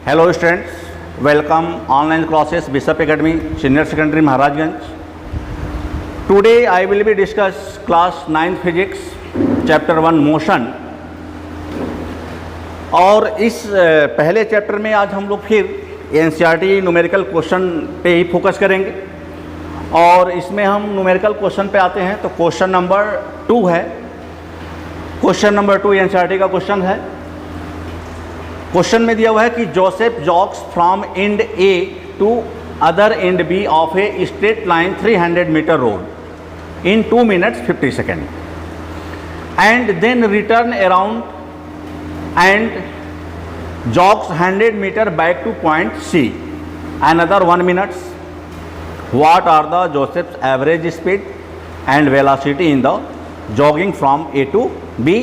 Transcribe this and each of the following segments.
Hello students, welcome online classes Bishop Academy Senior Secondary Maharajganj. Today I will be discuss class 9th physics chapter 1 motion. और इस पहले chapter में आज हम लोग फिर NCERT न्यूमेरिकल क्वेश्चन पे ही फोकस करेंगे और इसमें हम न्यूमेरिकल क्वेश्चन पे आते हैं। तो क्वेश्चन नंबर 2 है। क्वेश्चन नंबर 2 NCERT का क्वेश्चन है। क्वेश्चन में दिया हुआ है कि Joseph jogs from end A to other end B of a straight line 300 metre road in 2 minutes 50 seconds and then return around and jogs 100 meter back to point C another 1 minute. What are the Joseph's average speed and velocity in the jogging from A to B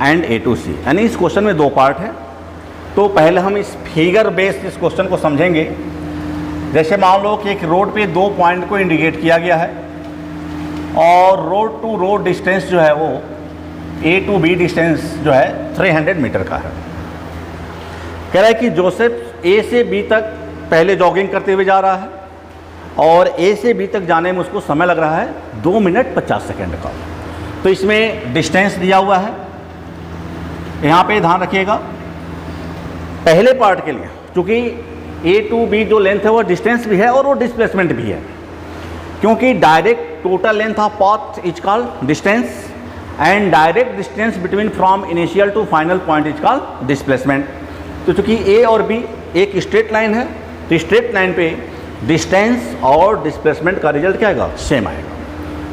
and A to C? यानी इस question में दो part है। तो पहले हम इस figure based इस क्वेश्चन को समझेंगे। जैसे मान लो कि एक रोड पे 2 पॉइंट को इंडिकेट किया गया है और रोड टू रोड डिस्टेंस जो है वो A टू B डिस्टेंस जो है 300 मीटर का है। कह रहा है कि जोसेफ A से B तक पहले जॉगिंग करते हुए जा रहा है और A से B तक जाने में उसको समय लग रहा है 2 मिनट 50 सेकेंड का। तो इसमें डिस्टेंस दिया हुआ है, यहाँ पे ध्यान रखिएगा। पहले पार्ट के लिए क्योंकि A टू B जो लेंथ है वो डिस्टेंस भी है और वो डिस्प्लेसमेंट भी है, क्योंकि direct total length of path is called distance and direct distance between from initial to final point is called displacement. तो चूँकि A और B एक स्ट्रेट लाइन है तो स्ट्रेट लाइन पे डिस्टेंस और डिस्प्लेसमेंट का रिजल्ट क्या आएगा? सेम आएगा।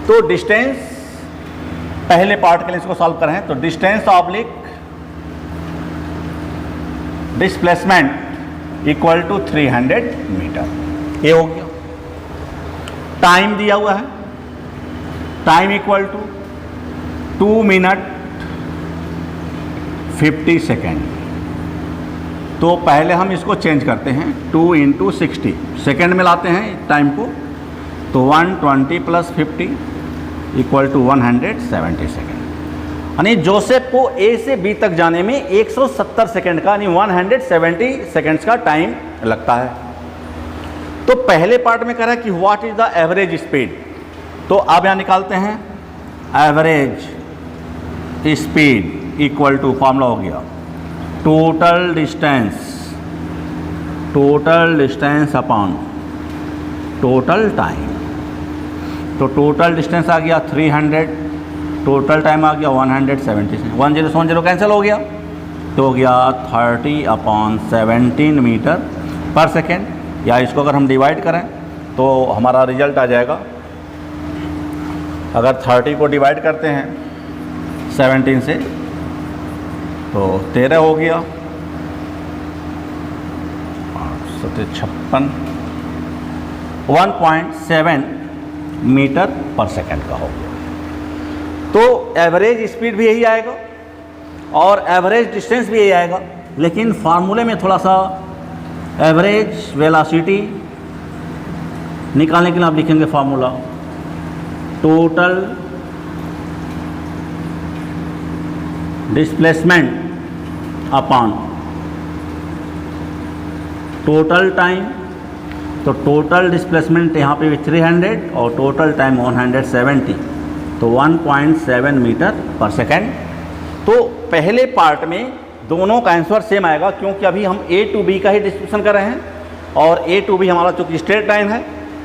तो डिस्टेंस पहले पार्ट के लिए इसको सॉल्व करें तो distance oblique displacement equal to 300 metre. ये हो गया। टाइम दिया हुआ है, time equal to 2 minute 50 second. तो पहले हम इसको चेंज करते हैं 2 × 60 सेकेंड में लाते हैं टाइम को। तो 120 + 50 इक्वल टू 170 सेकेंड। यानी जोसेफ को A से B तक जाने में 170 सेकेंड का यानी 170 सेकेंड्स का टाइम लगता है। तो पहले पार्ट में कह रहा है कि what is the average speed. तो अब यहाँ निकालते हैं average speed equal to formula हो गया total distance upon total time. तो टोटल डिस्टेंस आ गया 300, टोटल टाइम आ गया 170। 10 से 10 कैंसिल हो गया तो हो गया 30/17 मीटर पर सेकेंड। या इसको अगर हम डिवाइड करें तो हमारा रिजल्ट आ जाएगा, अगर 30 को डिवाइड करते हैं 17 से तो 13 हो गया, 56 1.7 मीटर पर सेकेंड का हो गया। तो एवरेज स्पीड भी यही आएगा और एवरेज डिस्टेंस भी यही आएगा, लेकिन फार्मूले में थोड़ा सा एवरेज वेलोसिटी निकालने के लिए आप लिखेंगे formula total displacement upon total time. तो टोटल डिस्प्लेसमेंट यहाँ पे भी 300 और टोटल टाइम 170, तो 1.7 मीटर पर सेकेंड। तो पहले पार्ट में दोनों का आंसर सेम आएगा, क्योंकि अभी हम A टू B का ही डिस्क्रिप्शन कर रहे हैं और A टू B हमारा चूँकि स्ट्रेट लाइन है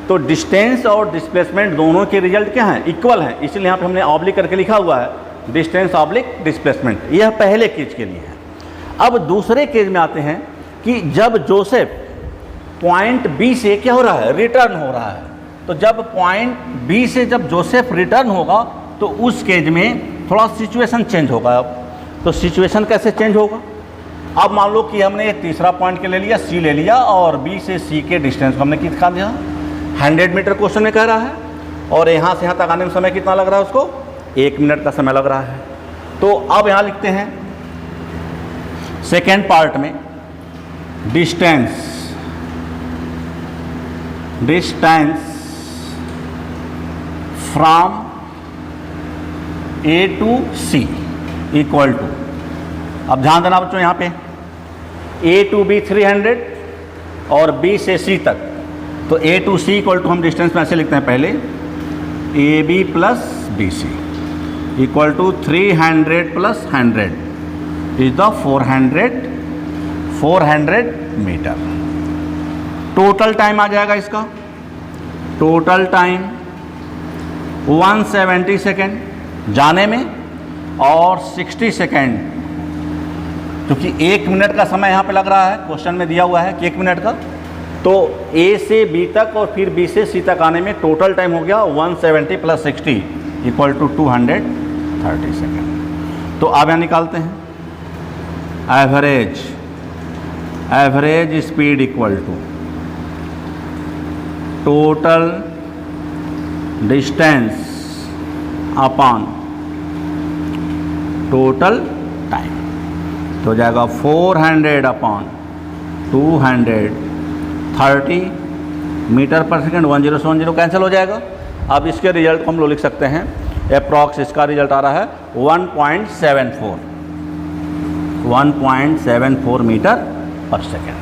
तो डिस्टेंस और डिस्प्लेसमेंट दोनों के रिजल्ट क्या हैं? इक्वल हैं। इसलिए यहाँ पे हमने ऑब्लिक करके लिखा हुआ है डिस्टेंस ऑब्लिक डिस्प्लेसमेंट। यह पहले केस के लिए है। अब दूसरे केस में आते हैं कि जब जोसेफ पॉइंट B से क्या हो रहा है? रिटर्न हो रहा है। तो जब पॉइंट B से जब जोसेफ रिटर्न होगा तो उस केज में थोड़ा सिचुएशन चेंज होगा। अब तो सिचुएशन कैसे चेंज होगा? अब मान लो कि हमने तीसरा पॉइंट के ले लिया, C ले लिया और B से C के डिस्टेंस को हमने कितना दिया? 100 मीटर क्वेश्चन में कह रहा है और यहाँ से यहाँ तक आने में समय कितना लग रहा है? उसको 1 मिनट का समय लग रहा है। तो अब यहाँ लिखते हैं सेकेंड पार्ट में distance from A to C equal to, अब ध्यान देना बच्चों यहाँ पे ए टू बी 300 और बी से सी तक, तो A to C equal to हम डिस्टेंस में ऐसे लिखते हैं पहले, A B plus B C equal to 300 plus 100 is the 400 metre. Total time आ जाएगा इसका, टोटल टाइम 170 सेकेंड जाने में और 60 सेकेंड, क्योंकि 1 मिनट का समय यहाँ पे लग रहा है, क्वेश्चन में दिया हुआ है कि 1 मिनट का, तो ए से बी तक और फिर बी से सी तक आने में टोटल टाइम हो गया 170 प्लस 60 इक्वल टू 230 सेकेंड। तो अब यहाँ निकालते हैं average speed equal to total distance upon total time, तो हो जाएगा 400 अपॉन 230 मीटर पर सेकेंड। 10 से 10 कैंसिल हो जाएगा। अब इसके रिजल्ट को हम लोग लिख सकते हैं, अप्रॉक्स इसका रिजल्ट आ रहा है 1.74 मीटर पर सेकेंड।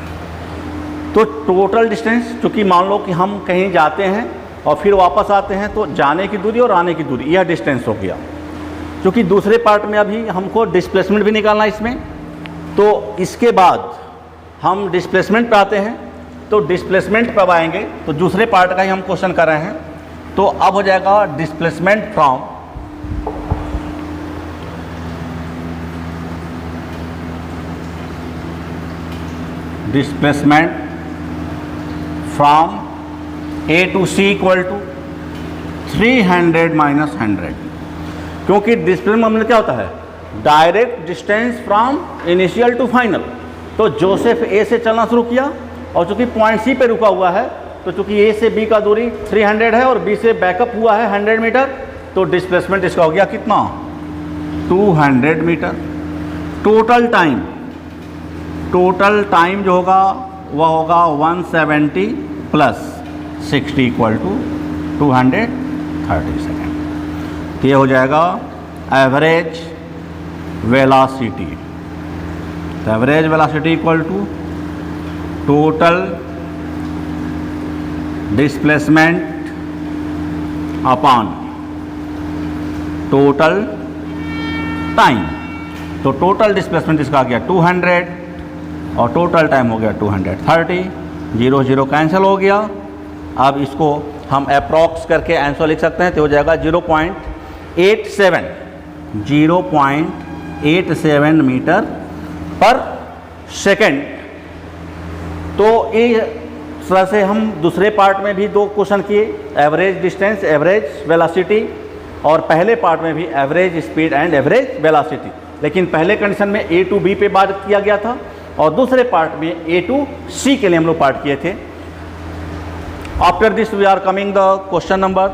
तो टोटल डिस्टेंस, चूँकि मान लो कि हम कहीं जाते हैं और फिर वापस आते हैं, तो जाने की दूरी और आने की दूरी, यह डिस्टेंस हो गया। क्योंकि दूसरे पार्ट में अभी हमको डिस्प्लेसमेंट भी निकालना है इसमें, तो इसके बाद हम डिस्प्लेसमेंट पे आते हैं। तो डिस्प्लेसमेंट पे आएंगे तो दूसरे पार्ट का ही हम क्वेश्चन कर रहे हैं, तो अब हो जाएगा displacement from A to C equal to 300 minus 100, क्योंकि डिस्प्लेसमेंट में क्या होता है, direct distance from initial to final. तो जोसेफ ए से चलना शुरू किया और चूंकि पॉइंट सी पे रुका हुआ है, तो चूंकि ए से बी का दूरी 300 है और बी से बैकअप हुआ है 100 मीटर, तो डिस्प्लेसमेंट इसका हो गया कितना, 200 मीटर। टोटल टाइम जो होगा वह होगा 170 प्लस 60 इक्वल टू 230 सेकेंड। तो ये हो जाएगा एवरेज वेलोसिटी। तो average velocity equal to total displacement upon total time. तो टोटल डिस्प्लेसमेंट इसका आ गया 200 और टोटल टाइम हो गया 230। 0 0 कैंसिल हो गया। अब इसको हम अप्रॉक्स करके आंसर लिख सकते हैं, तो हो जाएगा 0.87 मीटर पर सेकेंड। तो इस तरह से हम दूसरे पार्ट में भी 2 क्वेश्चन किए, एवरेज डिस्टेंस, एवरेज वेलोसिटी, और पहले पार्ट में भी average speed and average velocity. लेकिन पहले कंडीशन में ए टू बी पे बात किया गया था और दूसरे पार्ट में ए टू सी के लिए हम लोग पार्ट किए थे। After this we are coming the question number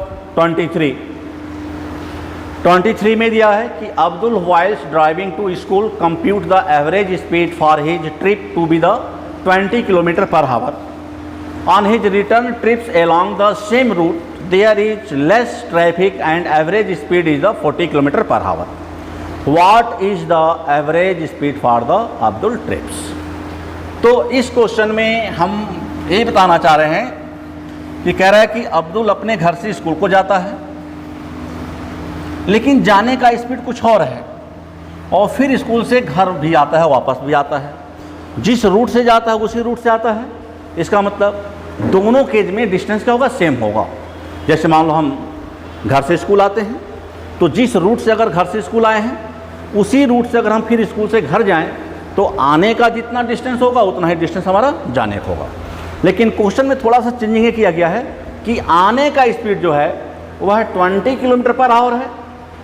23 में दिया है कि Abdul while driving to school compute the average speed for his trip to be the 20 kilometre per hour. On his return trips along the same route there is less traffic and average speed is the 40 kilometre per our. What is the average speed for the Abdul trips? तो इस question में हम ये बताना चाह रहे हैं कि कह रहा है कि अब्दुल अपने घर से स्कूल को जाता है, लेकिन जाने का स्पीड कुछ और है, और फिर स्कूल से घर भी आता है, वापस भी आता है। जिस रूट से जाता है उसी रूट से आता है। इसका मतलब दोनों केज में डिस्टेंस क्या होगा, सेम होगा। जैसे मान लो हम घर से स्कूल आते हैं, तो जिस रूट से अगर घर से स्कूल आए हैं उसी रूट से अगर हम फिर स्कूल से घर जाएं, तो आने का जितना डिस्टेंस होगा उतना ही डिस्टेंस हमारा जाने का होगा। लेकिन क्वेश्चन में थोड़ा सा चेंजिंग किया गया है कि आने का स्पीड जो है वह 20 किलोमीटर पर आवर है,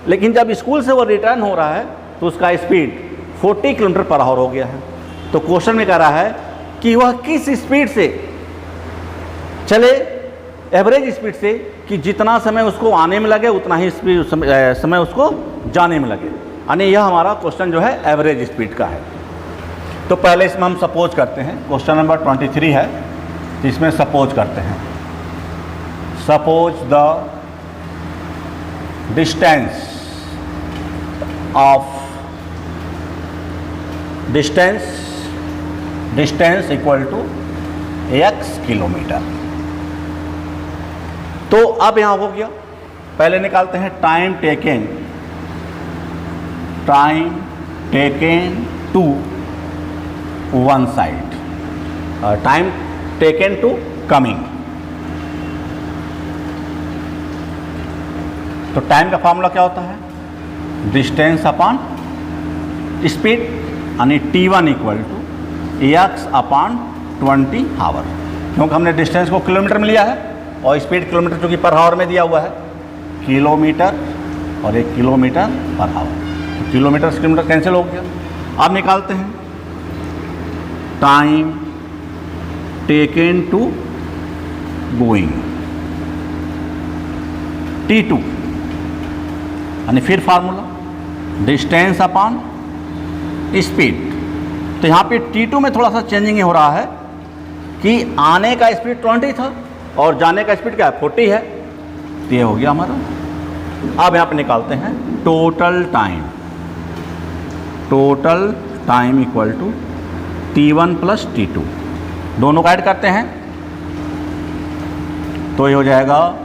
लेकिन जब स्कूल से वो रिटर्न हो रहा है तो उसका स्पीड 40 किलोमीटर पर आवर हो गया है। तो क्वेश्चन में कह रहा है कि वह किस स्पीड से चले, एवरेज स्पीड से, कि जितना समय उसको आने में लगे उतना ही समय उसको जाने में लगे। यानी यह हमारा क्वेश्चन जो है एवरेज स्पीड का है। तो पहले इसमें हम सपोज करते हैं, क्वेश्चन नंबर 23 है, तो इसमें सपोज करते हैं। Suppose the distance distance equal to x kilometre. तो अब यहाँ हो गया, पहले निकालते हैं time taken to one side, time taken to coming. तो टाइम का फॉर्मूला क्या होता है, डिस्टेंस अपॉन स्पीड, यानी T1 equal to x upon 20 hour, क्योंकि हमने डिस्टेंस को किलोमीटर में लिया है और स्पीड किलोमीटर चूँकि पर आवर में दिया हुआ है, किलोमीटर और 1 किलोमीटर पर आवर, तो किलोमीटर से किलोमीटर कैंसिल हो गया। अब निकालते हैं time taken to going, T2, यानी फिर फार्मूला डिस्टेंस अपॉन स्पीड। तो यहाँ पे T2 में थोड़ा सा चेंजिंग हो रहा है कि आने का स्पीड 20 था और जाने का स्पीड क्या है 40 है, तो ये हो गया हमारा। अब यहाँ पे निकालते हैं total time equal to T1 plus T2, दोनों का ऐड करते हैं तो ये हो जाएगा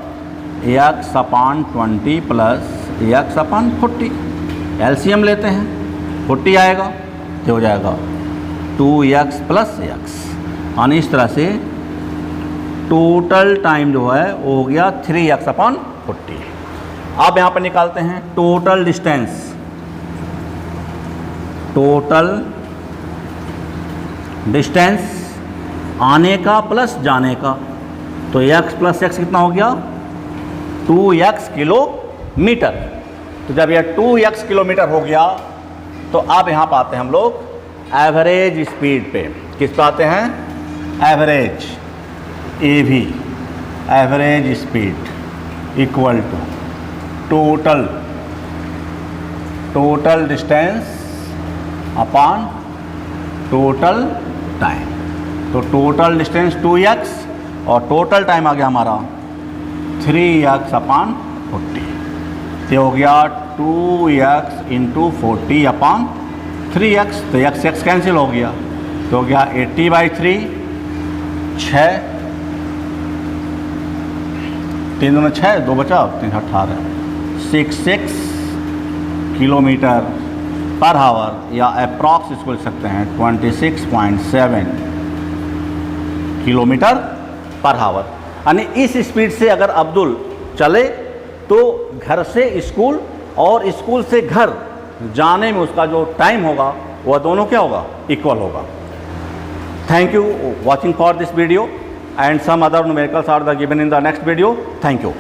x upon 20 plus x upon 40, LCM लेते हैं 40 आएगा तो हो जाएगा 2x प्लस x, यानी इस तरह से टोटल टाइम जो है वो हो गया 3x अपॉन 40। अब यहाँ पर निकालते हैं टोटल डिस्टेंस आने का प्लस जाने का, तो x प्लस x कितना हो गया 2x किलोमीटर। तो जब यह 2x किलोमीटर हो गया तो अब यहाँ पर आते हैं हम लोग एवरेज स्पीड पे, किस पे आते हैं, average AV, average speed equal to total distance upon total time. तो टोटल डिस्टेंस 2x और टोटल टाइम आ गया हमारा 3x अपॉन 40, तो हो गया 2x इंटू 40 अपॉन 3x, तो x कैंसिल हो गया तो हो गया 80/3, 6 3 दूना 6, 2 बचा 3 18, 66 किलोमीटर पर आवर, या अप्रॉक्स इसको लिख सकते हैं 26.7 किलोमीटर पर आवर। यानी इस स्पीड से अगर अब्दुल चले तो घर से स्कूल और स्कूल से घर जाने में उसका जो टाइम होगा वह दोनों क्या होगा, इक्वल होगा। Thank you watching for this video and some other numericals are given in the next video. Thank you.